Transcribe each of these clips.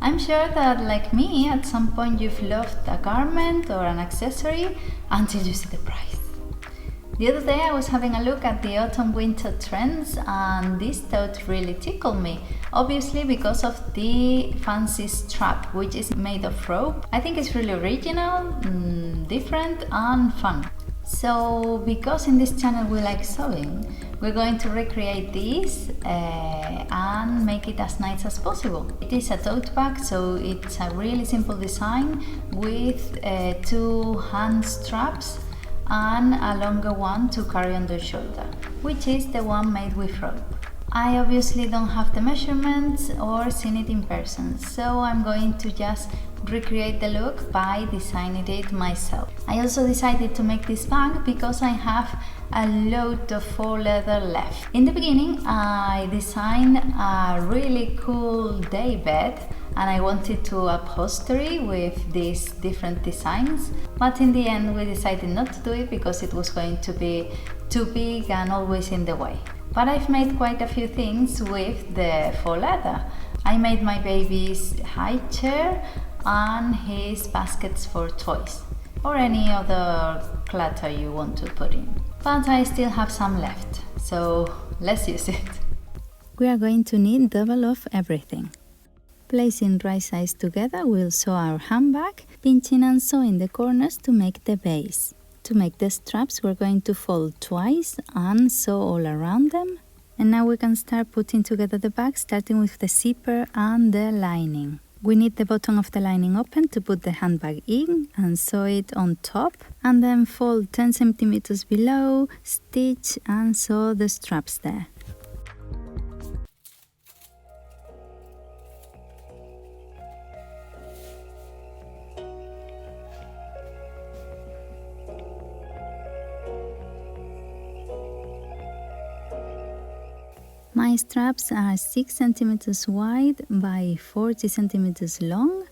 I'm sure that, like me, at some point you've loved a garment or an accessory until you see the price. The other day I was having a look at the autumn-winter trends and this tote really tickled me, obviously because of the fancy strap, which is made of rope. I think it's really original, different and fun. So, because in this channel we like sewing, we're going to recreate this and make it as nice as possible. It is a tote bag, so it's a really simple design with 2 hand straps and a longer one to carry on the shoulder, which is the one made with rope. I obviously don't have the measurements or seen it in person, so I'm going to just recreate the look by designing it myself. I also decided to make this bag because I have a load of faux leather left. In the beginning I designed a really cool day bed and I wanted to upholstery with these different designs, but in the end we decided not to do it because it was going to be too big and always in the way. But I've made quite a few things with the faux leather. I made my baby's high chair and his baskets for toys or any other clutter you want to put in. But I still have some left, so let's use it. We are going to need double of everything. Placing right sides together, we'll sew our handbag, pinching and sewing the corners to make the base. To make the straps, we're going to fold twice and sew all around them. And now we can start putting together the bag, starting with the zipper and the lining. We need the bottom of the lining open to put the handbag in and sew it on top, and then fold 10 centimeters below, stitch and sew the straps there. My straps are 6 centimeters wide by 40 centimeters long,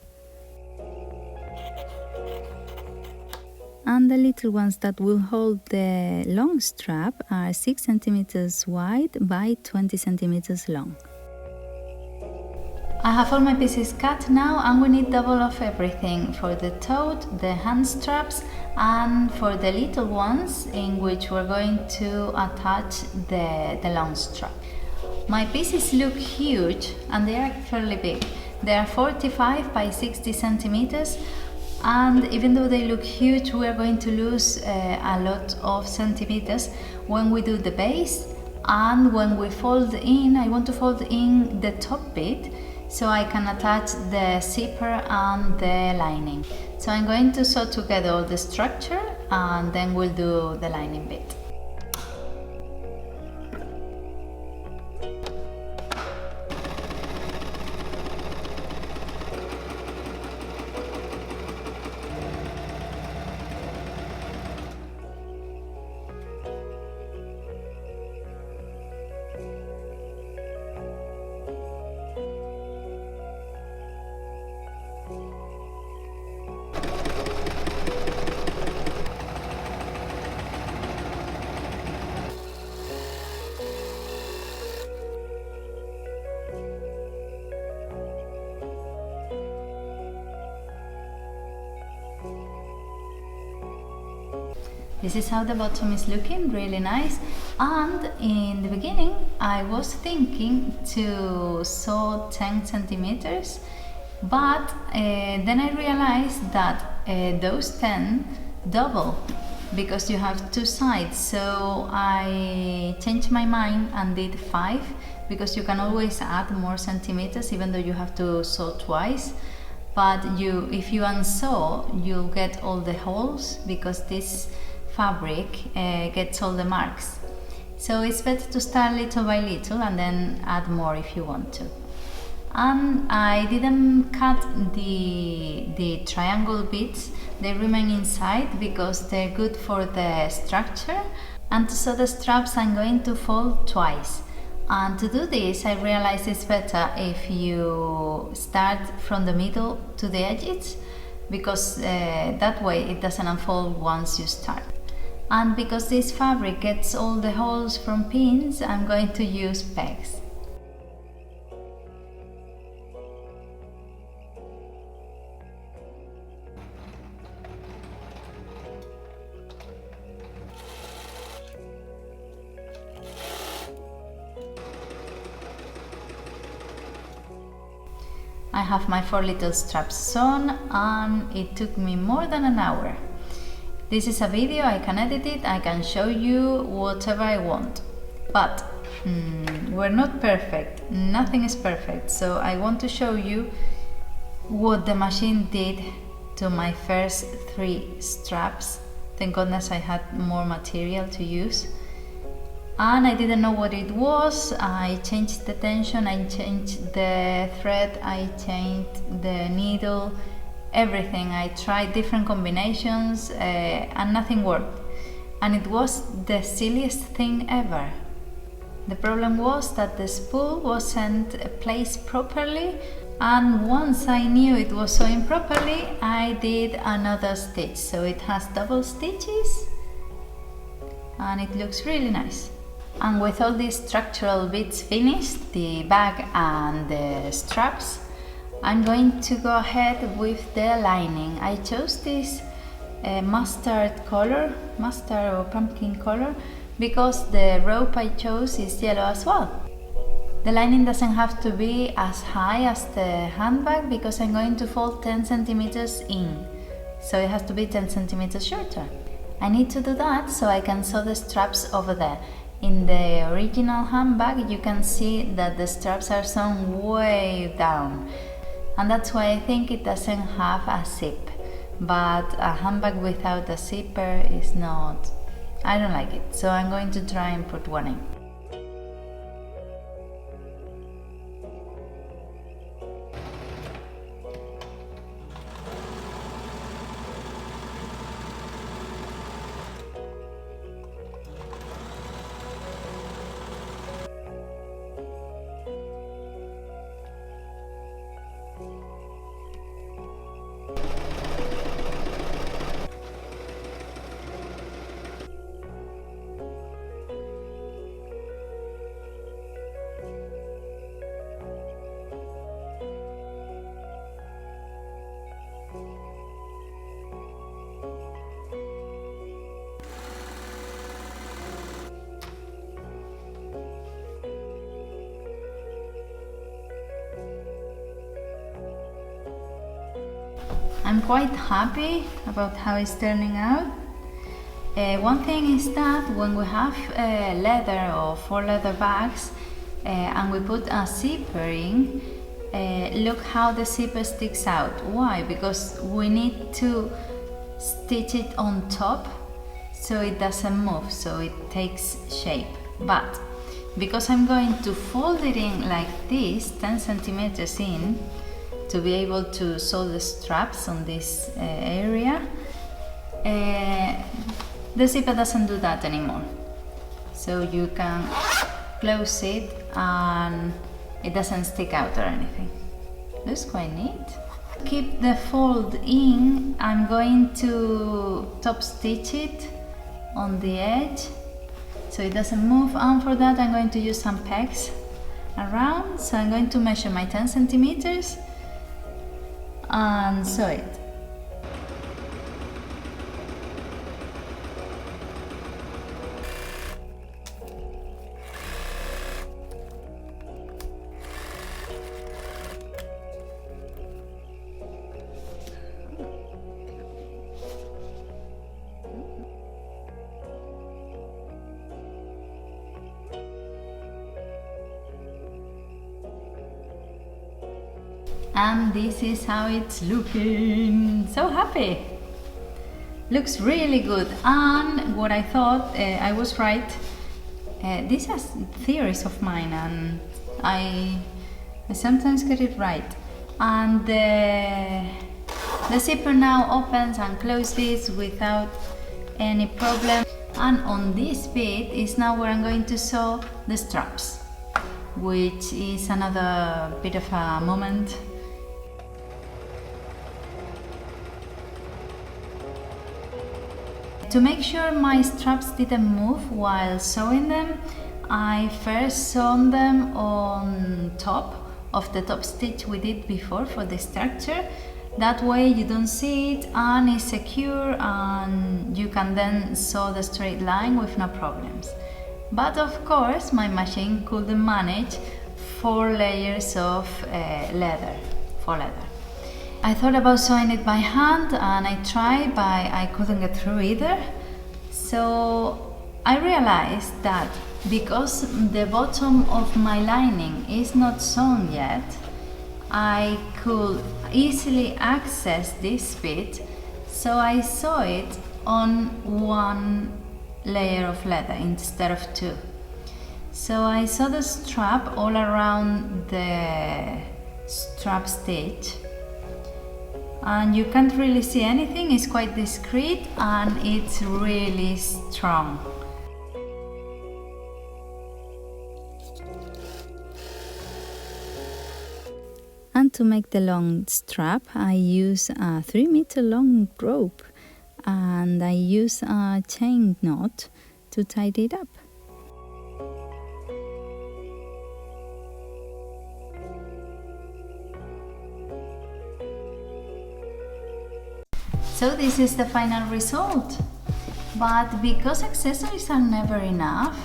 and the little ones that will hold the long strap are 6 centimeters wide by 20 centimeters long. I have all my pieces cut now, and we need double of everything for the tote, the hand straps, and for the little ones in which we're going to attach the long strap. My pieces look huge and they are fairly big. They are 45 by 60 centimeters, and even though they look huge, we are going to lose a lot of centimeters when we do the base. And when we fold in, I want to fold in the top bit so I can attach the zipper and the lining. So I'm going to sew together all the structure and then we'll do the lining bit. This is how the bottom is looking, really nice. And in the beginning I was thinking to sew 10 centimeters, but then I realized that those 10 double because you have 2 sides, so I changed my mind and did 5 because you can always add more centimeters even though you have to sew twice. But if you unsew, you'll get all the holes because this fabric gets all the marks. So it's better to start little by little and then add more if you want to. And I didn't cut the triangle bits, they remain inside because they're good for the structure. And to sew the straps I'm going to fold twice. And to do this I realized it's better if you start from the middle to the edges, because that way it doesn't unfold once you start. And because this fabric gets all the holes from pins, I'm going to use pegs. I have my 4 little straps on, and it took me more than an hour. This is a video, I can edit it, I can show you whatever I want. But we're not perfect, nothing is perfect, so I want to show you what the machine did to my first 3 straps. Thank goodness I had more material to use. And I didn't know what it was. I changed the tension, I changed the thread, I changed the needle, everything. I tried different combinations and nothing worked. And it was the silliest thing ever. The problem was that the spool wasn't placed properly, and once I knew it was sewing properly, I did another stitch. So it has double stitches and it looks really nice. And with all these structural bits finished, the bag and the straps, I'm going to go ahead with the lining. I chose this mustard or pumpkin color, because the rope I chose is yellow as well. The lining doesn't have to be as high as the handbag because I'm going to fold 10 centimeters in, so it has to be 10 centimeters shorter. I need to do that so I can sew the straps over there. In the original handbag you can see that the straps are sewn way down, and that's why I think it doesn't have a zip. But a handbag without a zipper is not, I don't like it, so I'm going to try and put one in. I'm quite happy about how it's turning out. One thing is that when we have leather or 4 leather bags and we put a zipper in, look how the zipper sticks out. Why? Because we need to stitch it on top so it doesn't move, so it takes shape. But because I'm going to fold it in like this, 10 centimeters in, to be able to sew the straps on this area, the zipper doesn't do that anymore. So you can close it and it doesn't stick out or anything. Looks quite neat. To keep the fold in, I'm going to top stitch it on the edge so it doesn't move, and for that I'm going to use some pegs around. So I'm going to measure my 10 centimeters and sew it. And this is how it's looking. So happy! Looks really good. And what I thought, I was right. These are theories of mine, and I sometimes get it right. And the zipper now opens and closes without any problem. And on this bit is now where I'm going to sew the straps, which is another bit of a moment. To make sure my straps didn't move while sewing them, I first sewn them on top of the top stitch we did before for the structure. That way you don't see it and it's secure, and you can then sew the straight line with no problems. But of course my machine couldn't manage 4 layers of leather, faux leather. I thought about sewing it by hand and I tried, but I couldn't get through either. So I realized that because the bottom of my lining is not sewn yet, I could easily access this bit, so I sew it on one layer of leather instead of two. So I sew the strap all around the strap stitch, and you can't really see anything, it's quite discreet and it's really strong. And to make the long strap, I use a 3-meter long rope and I use a chain knot to tie it up. So this is the final result. But because accessories are never enough,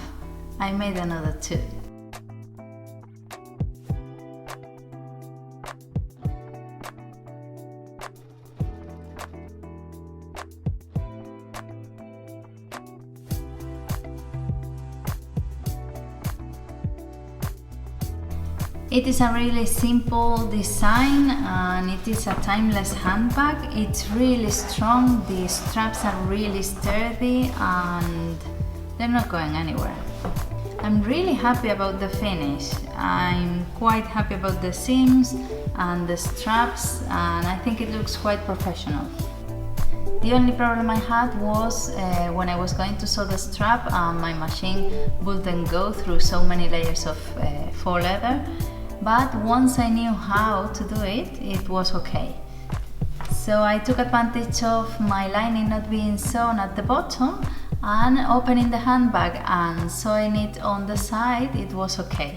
I made another 2. It is a really simple design and it is a timeless handbag. It's really strong, the straps are really sturdy and they're not going anywhere. I'm really happy about the finish. I'm quite happy about the seams and the straps, and I think it looks quite professional. The only problem I had was when I was going to sew the strap and my machine wouldn't go through so many layers of faux leather. But once I knew how to do it, it was okay. So I took advantage of my lining not being sewn at the bottom, and opening the handbag and sewing it on the side, it was okay.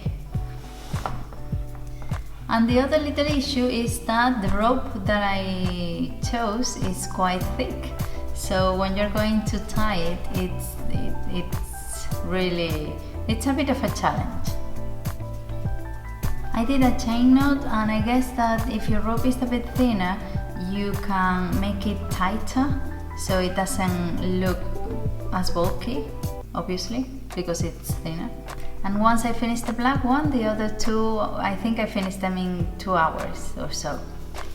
And the other little issue is that the rope that I chose is quite thick. So when you're going to tie it, it's a bit of a challenge. I did a chain knot, and I guess that if your rope is a bit thinner, you can make it tighter so it doesn't look as bulky, obviously, because it's thinner. And once I finished the black one, the other 2, I think I finished them in 2 hours or so.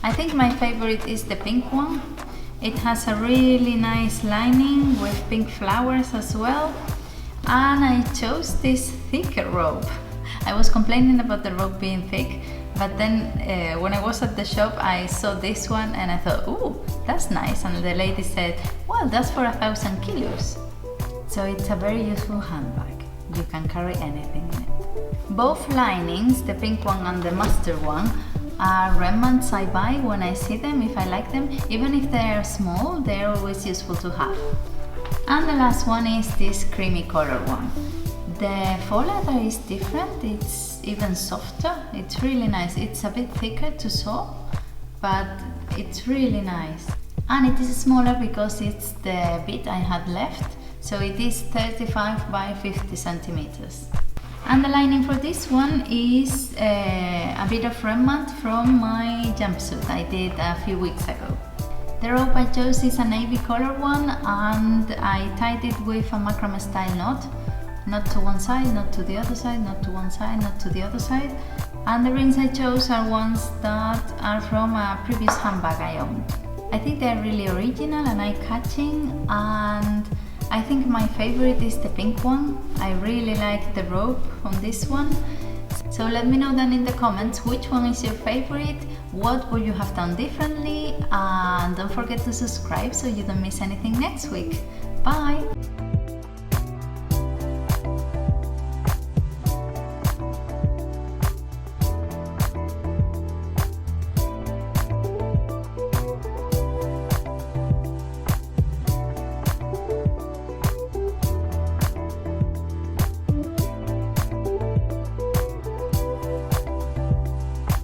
I think my favorite is the pink one. It has a really nice lining with pink flowers as well. And I chose this thicker rope. I was complaining about the rope being thick, but then when I was at the shop I saw this one and I thought, ooh, that's nice, and the lady said, well, that's for 1,000 kilos. So it's a very useful handbag. You can carry anything in it. Both linings, the pink one and the mustard one, are remnants I buy when I see them, if I like them. Even if they are small, they're always useful to have. And the last one is this creamy color one. The faux leather is different, it's even softer, it's really nice. It's a bit thicker to sew, but it's really nice. And it is smaller because it's the bit I had left, so it is 35 by 50 centimeters. And the lining for this one is a bit of remnant from my jumpsuit I did a few weeks ago. The rope I chose is a navy color one, and I tied it with a macrame style knot. Not to one side, not to the other side, not to one side, not to the other side. And the rings I chose are ones that are from a previous handbag I owned. I think they're really original and eye-catching, and I think my favorite is the pink one. I really like the rope on this one. So let me know down in the comments which one is your favorite, what would you have done differently, and don't forget to subscribe so you don't miss anything next week. Bye!